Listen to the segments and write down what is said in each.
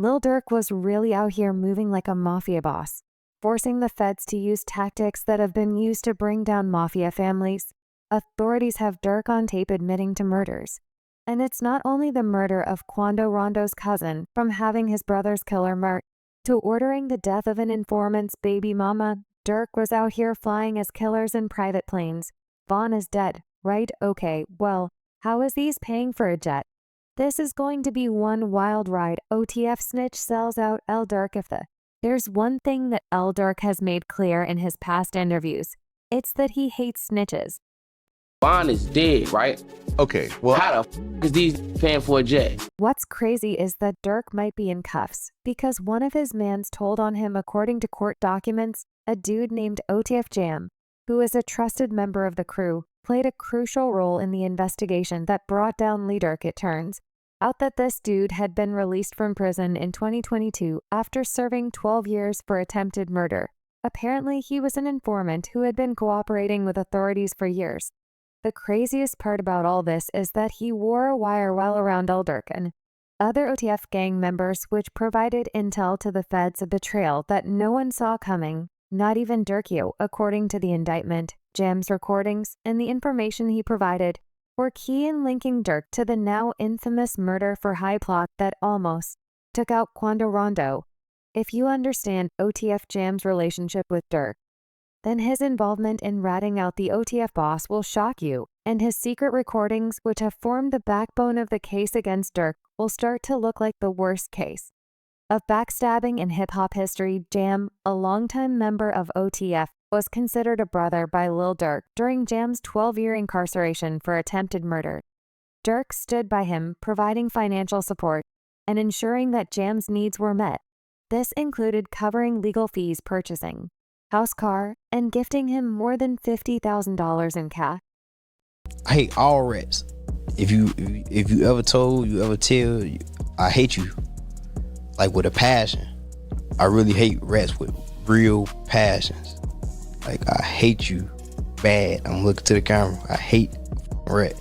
Lil Durk was really out here moving like a mafia boss, forcing the feds to use tactics that have been used to bring down mafia families. Authorities have Durk on tape admitting to murders. And it's not only the murder of Quando Rondo's cousin, from having his brother's killer marked, to ordering the death of an informant's baby mama. Durk was out here flying as killers in private planes. Vaughn is dead, right? Okay, well, how is these paying for a jet? This is going to be one wild ride. OTF snitch sells out Lil Durk. There's one thing that Lil Durk has made clear in his past interviews. It's that he hates snitches. Vaughn is dead, right? Okay, well, How the f is these paying for a jet? What's crazy is that Durk might be in cuffs because one of his mans told on him. According to court documents, a dude named OTF Jam, who is a trusted member of the crew, played a crucial role in the investigation that brought down Lil Durk. It turns out that this dude had been released from prison in 2022 after serving 12 years for attempted murder. Apparently, he was an informant who had been cooperating with authorities for years. The craziest part about all this is that he wore a wire while around Lil Durk and other OTF gang members, which provided intel to the feds of betrayal that no one saw coming, not even Durkio. According to the indictment, Jam's recordings and the information he provided were key in linking Durk to the now infamous murder for high plot that almost took out Quando Rondo. If you understand OTF Jam's relationship with Durk, then his involvement in ratting out the OTF boss will shock you, and his secret recordings, which have formed the backbone of the case against Durk, will start to look like the worst case of backstabbing in hip-hop history. Jam, a longtime member of OTF, was considered a brother by Lil Durk during Jam's 12-year incarceration for attempted murder. Durk stood by him, providing financial support and ensuring that Jam's needs were met. This included covering legal fees, purchasing house, car, and gifting him more than $50,000 in cash. I hate all rats. If you ever told, you ever tell, I hate you, like with a passion. I really hate rats with real passions. Like, I hate you bad. I'm looking to the camera. I hate rat.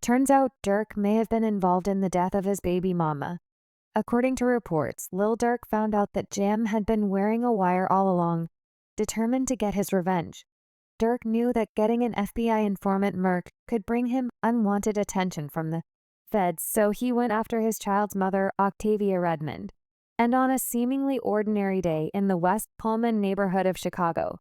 Turns out Durk may have been involved in the death of his baby mama. According to reports, Lil Durk found out that Jam had been wearing a wire all along, determined to get his revenge. Durk knew that getting an FBI informant murk could bring him unwanted attention from the feds, so he went after his child's mother, Octavia Redmond. And on a seemingly ordinary day in the West Pullman neighborhood of Chicago,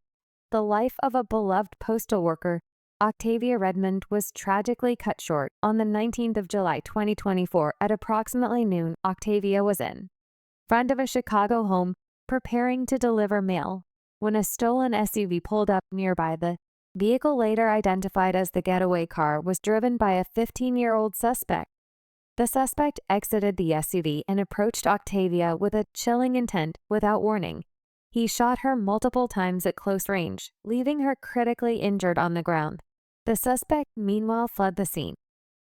the life of a beloved postal worker, Octavia Redmond, was tragically cut short on the 19th of July 2024 at approximately noon. Octavia was in front of a Chicago home preparing to deliver mail when a stolen SUV pulled up nearby. The vehicle, later identified as the getaway car, was driven by a 15-year-old suspect. The suspect exited the SUV and approached Octavia with a chilling intent. Without warning, he shot her multiple times at close range, leaving her critically injured on the ground. The suspect, meanwhile, fled the scene.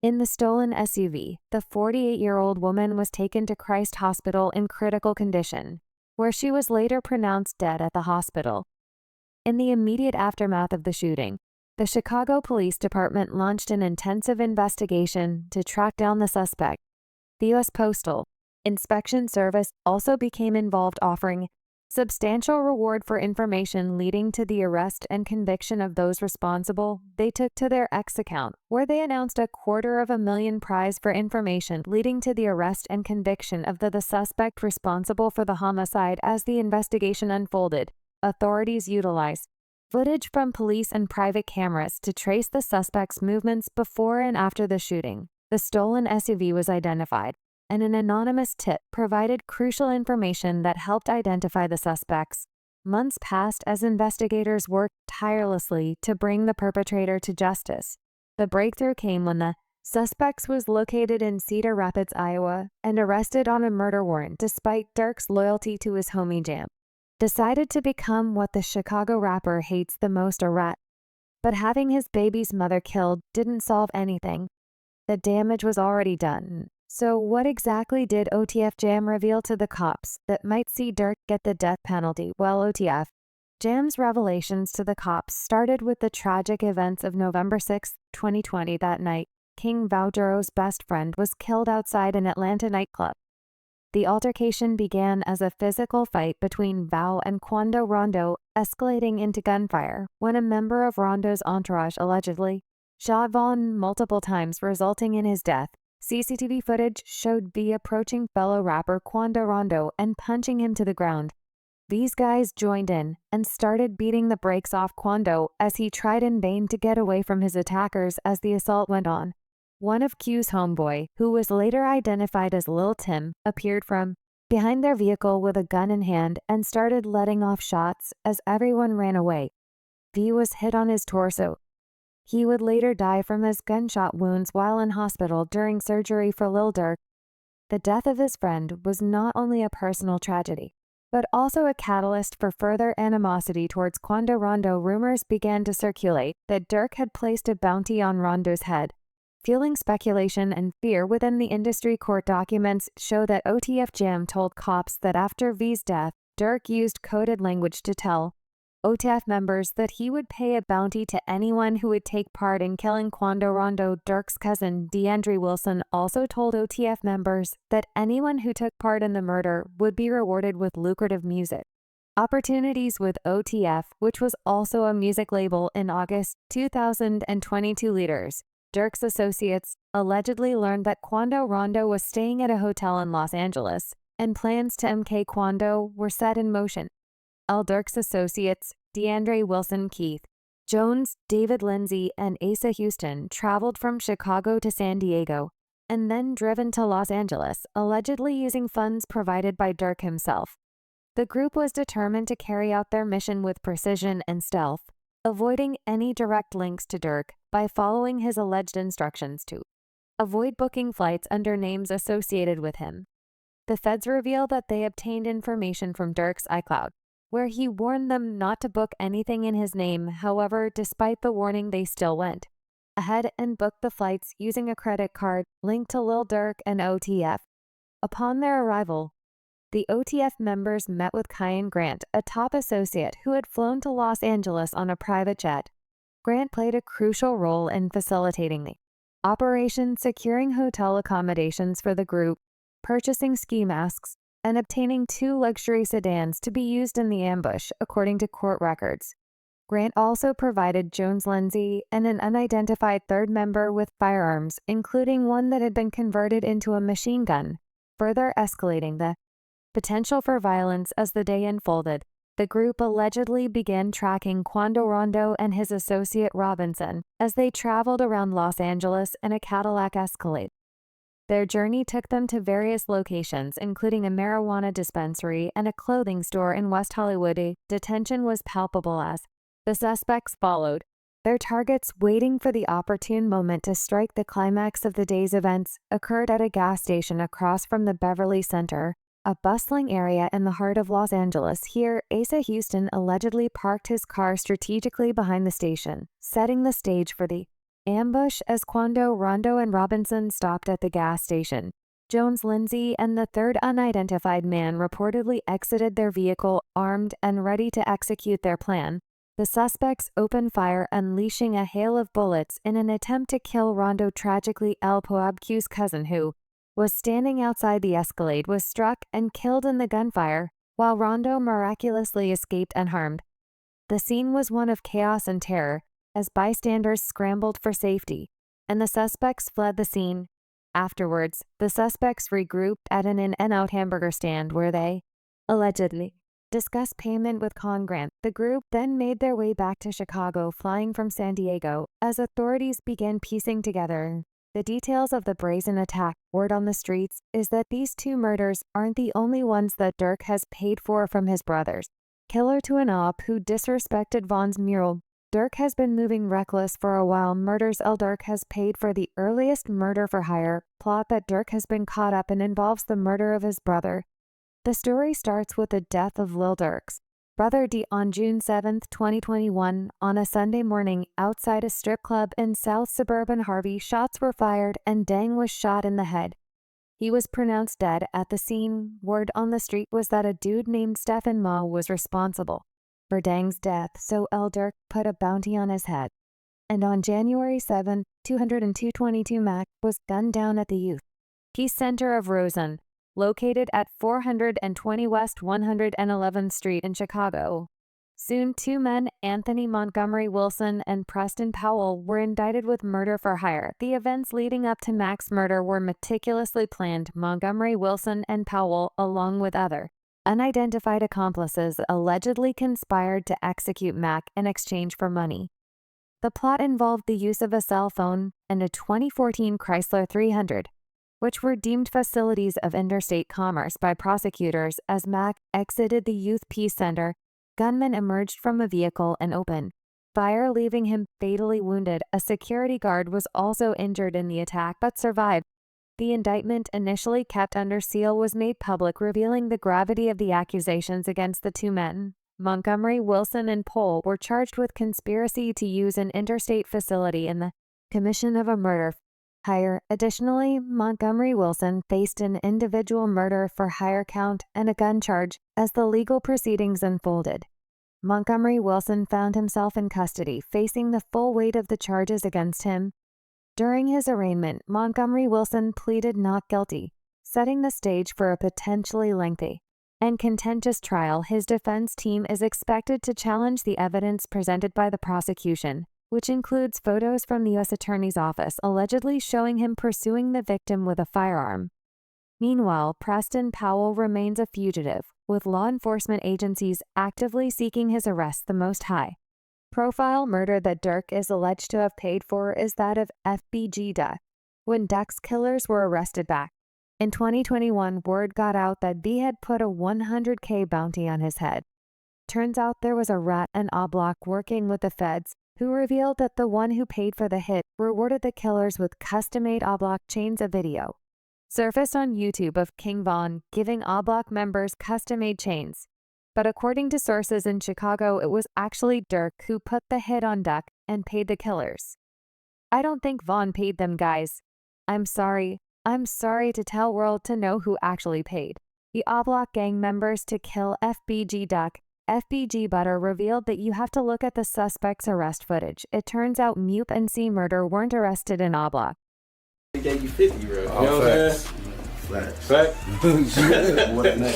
In the stolen SUV, the 48-year-old woman was taken to Christ Hospital in critical condition, where she was later pronounced dead at the hospital. In the immediate aftermath of the shooting, the Chicago Police Department launched an intensive investigation to track down the suspect. The U.S. Postal Inspection Service also became involved, offering substantial reward for information leading to the arrest and conviction of those responsible. They took to their X account, where they announced a $250,000 prize for information leading to the arrest and conviction of the suspect responsible for the homicide. As the investigation unfolded, authorities utilized footage from police and private cameras to trace the suspect's movements before and after the shooting. The stolen SUV was identified, and an anonymous tip provided crucial information that helped identify the suspects. Months passed as investigators worked tirelessly to bring the perpetrator to justice. The breakthrough came when the suspect was located in Cedar Rapids, Iowa, and arrested on a murder warrant despite Durk's loyalty to his homie Jam. Decided to become what the Chicago rapper hates the most, a rat. But having his baby's mother killed didn't solve anything. The damage was already done. So what exactly did OTF Jam reveal to the cops that might see Durk get the death penalty? Well, OTF Jam's revelations to the cops started with the tragic events of November 6, 2020. That night, King Vaugero's best friend was killed outside an Atlanta nightclub. The altercation began as a physical fight between Val and Quando Rondo, escalating into gunfire when a member of Rondo's entourage allegedly shot Vaughn multiple times, resulting in his death. CCTV footage showed V approaching fellow rapper Quando Rondo and punching him to the ground. These guys joined in and started beating the brakes off Quando as he tried in vain to get away from his attackers as the assault went on. One of Q's homeboy, who was later identified as Lil Tim, appeared from behind their vehicle with a gun in hand and started letting off shots as everyone ran away. V was hit on his torso. He would later die from his gunshot wounds while in hospital during surgery for Lil Durk. The death of his friend was not only a personal tragedy, but also a catalyst for further animosity towards Quando Rondo. Rumors began to circulate that Durk had placed a bounty on Rondo's head. Fueling speculation and fear within the industry, court documents show that OTF Jam told cops that after V's death, Durk used coded language to tell OTF members that he would pay a bounty to anyone who would take part in killing Quando Rondo. Durk's cousin, DeAndre Wilson, also told OTF members that anyone who took part in the murder would be rewarded with lucrative music opportunities with OTF, which was also a music label. In August 2022, leaders Durk's associates allegedly learned that Quando Rondo was staying at a hotel in Los Angeles, and plans to MK Quando were set in motion. Durk's associates, DeAndre Wilson, Keith Jones, David Lindsay, and Asa Houston, traveled from Chicago to San Diego, and then driven to Los Angeles, allegedly using funds provided by Durk himself. The group was determined to carry out their mission with precision and stealth, avoiding any direct links to Durk by following his alleged instructions to avoid booking flights under names associated with him. The feds reveal that they obtained information from Durk's iCloud, where he warned them not to book anything in his name. However, despite the warning, they still went ahead and booked the flights using a credit card linked to Lil Durk and OTF. Upon their arrival, the OTF members met with Kyan Grant, a top associate who had flown to Los Angeles on a private jet. Grant played a crucial role in facilitating the operation, securing hotel accommodations for the group, purchasing ski masks, and obtaining 2 luxury sedans to be used in the ambush, according to court records. Grant also provided Jones Lindsay and an unidentified third member with firearms, including one that had been converted into a machine gun, further escalating the potential for violence as the day unfolded. The group allegedly began tracking Quando Rondo and his associate Robinson as they traveled around Los Angeles in a Cadillac Escalade. Their journey took them to various locations, including a marijuana dispensary and a clothing store in West Hollywood. Detention was palpable as the suspects followed their targets, waiting for the opportune moment to strike. The climax of the day's events occurred at a gas station across from the Beverly Center, a bustling area in the heart of Los Angeles. Here, Asa Houston allegedly parked his car strategically behind the station, setting the stage for the ambush as Quando Rondo and Robinson stopped at the gas station. Jones Lindsay and the third unidentified man reportedly exited their vehicle armed and ready to execute their plan. The suspects opened fire, unleashing a hail of bullets in an attempt to kill Rondo. Tragically, El Poabque's cousin, who was standing outside the Escalade, was struck and killed in the gunfire, while Rondo miraculously escaped unharmed. The scene was one of chaos and terror, as bystanders scrambled for safety, and the suspects fled the scene. Afterwards, the suspects regrouped at an In-N-Out hamburger stand where they allegedly discussed payment with Con Grant. The group then made their way back to Chicago, flying from San Diego, as authorities began piecing together the details of the brazen attack. Word on the streets is that these 2 murders aren't the only ones that Durk has paid for from his brothers. Killer to an op who disrespected Vaughn's mural. Durk has been moving reckless for a while. Murders. El Durk has paid for the earliest murder for hire plot that Durk has been caught up in involves the murder of his brother. The story starts with the death of Lil Durk's brother D on June 7, 2021. On a Sunday morning outside a strip club in South Suburban Harvey, shots were fired and Dang was shot in the head. He was pronounced dead at the scene. Word on the street was that a dude named Stephen Ma was responsible for Dang's death, so El Durk put a bounty on his head. And on January 7, 222 Mac was gunned down at the Youth Peace Center of Rosen. located at 420 West 111th Street in Chicago. Soon, two men, Anthony Montgomery Wilson and Preston Powell, were indicted with murder for hire. The events leading up to Mac's murder were meticulously planned. Montgomery Wilson and Powell, along with other unidentified accomplices, allegedly conspired to execute Mac in exchange for money. The plot involved the use of a cell phone and a 2014 Chrysler 300, which were deemed facilities of interstate commerce by prosecutors. As Mac exited the Youth Peace Center, gunmen emerged from a vehicle and opened fire, leaving him fatally wounded. A security guard was also injured in the attack but survived. The indictment, initially kept under seal, was made public, revealing the gravity of the accusations against the two men. Montgomery, Wilson, and Powell were charged with conspiracy to use an interstate facility in the commission of a murder for hire. Additionally, Montgomery Wilson faced an individual murder for hire count and a gun charge. As the legal proceedings unfolded, Montgomery Wilson found himself in custody, facing the full weight of the charges against him. During his arraignment, Montgomery Wilson pleaded not guilty, setting the stage for a potentially lengthy and contentious trial. His defense team is expected to challenge the evidence presented by the prosecution, which includes photos from the U.S. Attorney's Office allegedly showing him pursuing the victim with a firearm. Meanwhile, Preston Powell remains a fugitive, with law enforcement agencies actively seeking his arrest. The most high-profile murder that Durk is alleged to have paid for is that of FBG Duck, when Duck's killers were arrested back in 2021. Word got out that B had put a $100K bounty on his head. Turns out there was a rat and Oblak working with the feds, who revealed that the one who paid for the hit rewarded the killers with custom-made Oblak chains. A video surfaced on YouTube of King Von giving Oblak members custom-made chains, but according to sources in Chicago, it was actually Durk who put the hit on Duck and paid the killers. I don't think Von paid them, guys. I'm sorry to tell world to know who actually paid the Oblak gang members to kill FBG Duck. FBG Butter revealed that you have to look at the suspect's arrest footage. It turns out Mupe and C Murder weren't arrested in Oblak. He gave you 50, bro. You know Oh, what I'm facts. saying? Facts. More than that.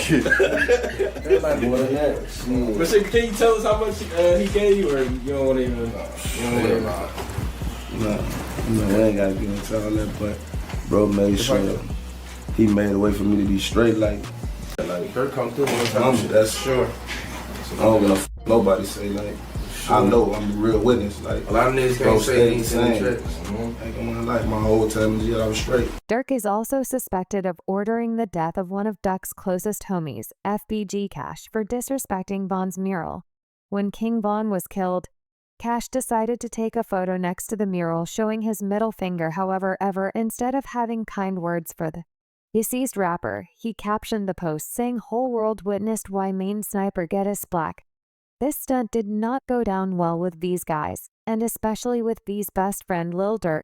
Everybody more than that. But shit, can you tell us how much he gave you, or you don't want to even? No, we ain't gotta get into all that, but bro made sure he made a way for me to be straight. Like Durk come through one time. that's sure. I don't give no nobody say like. I know I'm a real witness. Like A lot of niggas bro, can't say they ain't stayed seen the the same. checks. Like in my life, my whole time in jail, I was straight. Durk is also suspected of ordering the death of one of Duck's closest homies, FBG Cash, for disrespecting Von's mural. When King Von was killed, Cash decided to take a photo next to the mural showing his middle finger. However, instead of having kind words for the deceased rapper, he captioned the post saying, "Whole world witnessed why main sniper get his black." This stunt did not go down well with V's guys, and especially with V's best friend Lil Durk.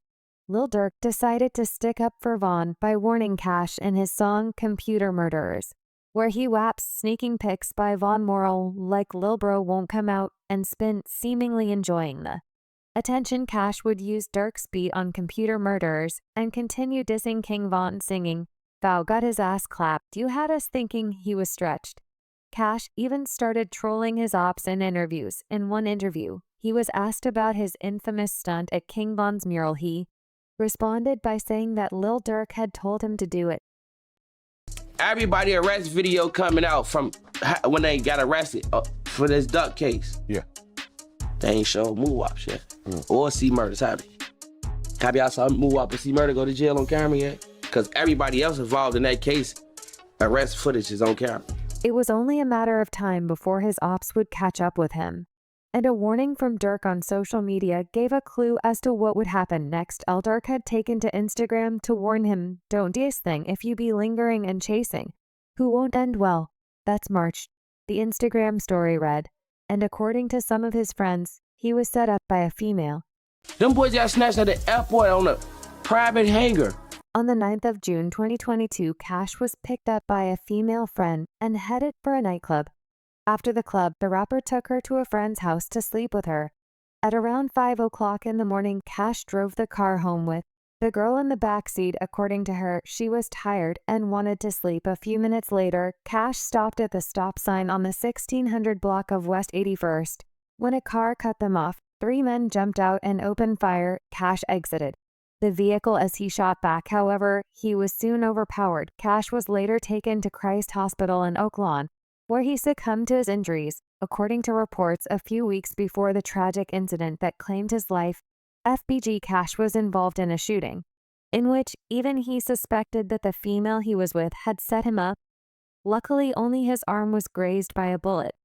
Lil Durk decided to stick up for Von by warning Cash in his song Computer Murderers, where he waps sneaking pics by Von moral like Lil Bro won't come out and spin, seemingly enjoying the attention. Cash would use Durk's beat on Computer Murderers and continue dissing King Von, singing, "Vow got his ass clapped. You had us thinking he was stretched." Cash even started trolling his ops in interviews. In one interview, he was asked about his infamous stunt at King Von's mural. He responded by saying that Lil Durk had told him to do it. Everybody arrest video coming out from when they got arrested for this Duck case. Yeah. They ain't show Moowop yet. Or C Murder's have it. Have y'all saw Moowop and C Murder go to jail on camera yet? Because everybody else involved in that case, arrest footage is on camera. It was only a matter of time before his ops would catch up with him. And a warning from Durk on social media gave a clue as to what would happen next. Lil Durk had taken to Instagram to warn him, "Don't DThang if you be lingering and chasing, who won't end well." That's March. The Instagram story read, and according to some of his friends, he was set up by a female. Them boys got snatched at the airport on a private hangar. On the 9th of June 2022, Cash was picked up by a female friend and headed for a nightclub. After the club, the rapper took her to a friend's house to sleep with her. At around 5 o'clock in the morning, Cash drove the car home with The girl in the backseat, according to her, she was tired and wanted to sleep. A few minutes later, Cash stopped at the stop sign on the 1600 block of West 81st. When a car cut them off, 3 men jumped out and opened fire. Cash exited the vehicle as he shot back. However, he was soon overpowered. Cash was later taken to Christ Hospital in Oak Lawn, where he succumbed to his injuries. According to reports, a few weeks before the tragic incident that claimed his life, FBG Cash was involved in a shooting, in which even he suspected that the female he was with had set him up. Luckily, only his arm was grazed by a bullet,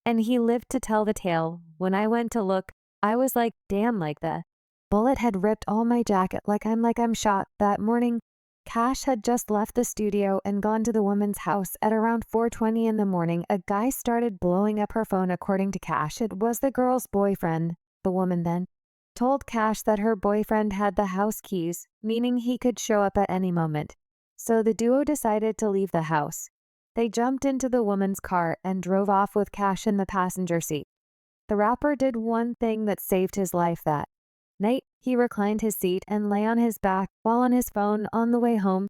and he lived to tell the tale. When I went to look, I was like, damn, like the bullet had ripped all my jacket, like I'm shot. That morning, Cash had just left the studio and gone to the woman's house. At around 4:20 in the morning, a guy started blowing up her phone. According to Cash, it was the girl's boyfriend. The woman then told Cash that her boyfriend had the house keys, meaning he could show up at any moment. So the duo decided to leave the house. They jumped into the woman's car and drove off with Cash in the passenger seat. The rapper did one thing that saved his life that night. He reclined his seat and lay on his back while on his phone. On the way home,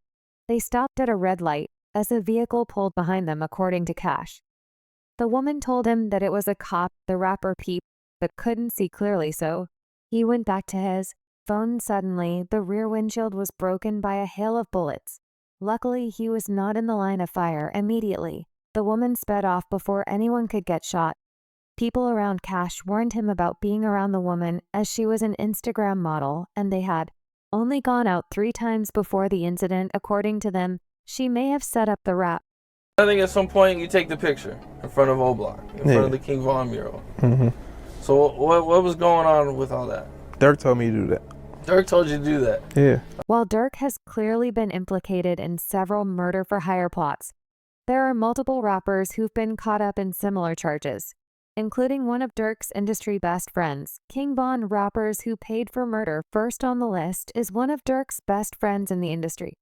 they stopped at a red light as a vehicle pulled behind them, according to Cash. The woman told him that it was a cop. The rapper peeped but couldn't see clearly, so he went back to his phone. Suddenly, the rear windshield was broken by a hail of bullets. Luckily, he was not in the line of fire immediately. The woman sped off before anyone could get shot. People around Cash warned him about being around the woman, as she was an Instagram model and they had only gone out 3 times before the incident. According to them, she may have set up the rap. I think at some point you take the picture in front of O-Block, in front of the King Von mural. So what was going on with all that? Durk told me to do that. Durk told you to do that? Yeah. While Durk has clearly been implicated in several murder-for-hire plots, there are multiple rappers who've been caught up in similar charges, including one of Durk's industry best friends. King Von. Rappers who paid for murder. First on the list is one of Durk's best friends in the industry,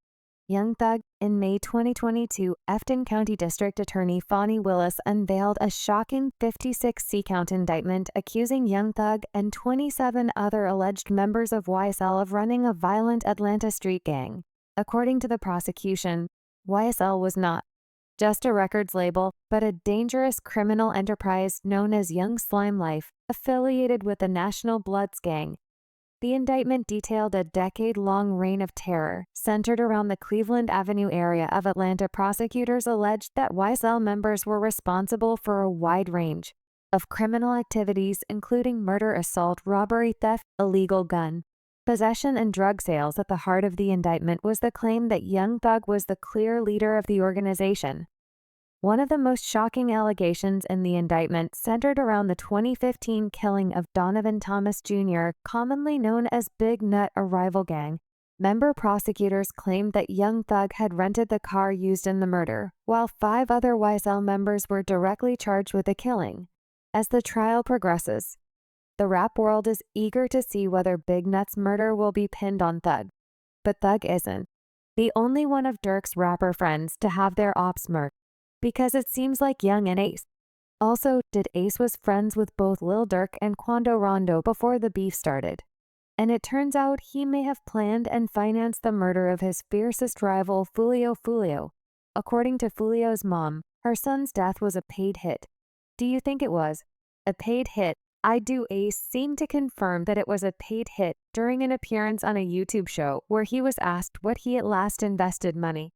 Young Thug. In May 2022, Efton County District Attorney Fonnie Willis unveiled a shocking 56 C-count indictment accusing Young Thug and 27 other alleged members of YSL of running a violent Atlanta street gang. According to the prosecution, YSL was not just a records label, but a dangerous criminal enterprise known as Young Slime Life, affiliated with the National Bloods gang. The indictment detailed a decade-long reign of terror centered around the Cleveland Avenue area of Atlanta. Prosecutors alleged that YSL members were responsible for a wide range of criminal activities, including murder, assault, robbery, theft, illegal gun possession, and drug sales. At the heart of the indictment was the claim that Young Thug was the clear leader of the organization. One of the most shocking allegations in the indictment centered around the 2015 killing of Donovan Thomas Jr., commonly known as Big Nut, a rival gang member. Prosecutors claimed that Young Thug had rented the car used in the murder, while 5 other YSL members were directly charged with the killing. As the trial progresses, the rap world is eager to see whether Big Nut's murder will be pinned on Thug. But Thug isn't the only one of Durk's rapper friends to have their ops murked, because it seems like Young and Ace also did. Ace was friends with both Lil Durk and Quando Rondo before the beef started, and it turns out he may have planned and financed the murder of his fiercest rival, Fulio. According to Fulio's mom, her son's death was a paid hit. Do you think it was a paid hit? I do. Ace seemed to confirm that it was a paid hit during an appearance on a YouTube show where he was asked what he at last invested money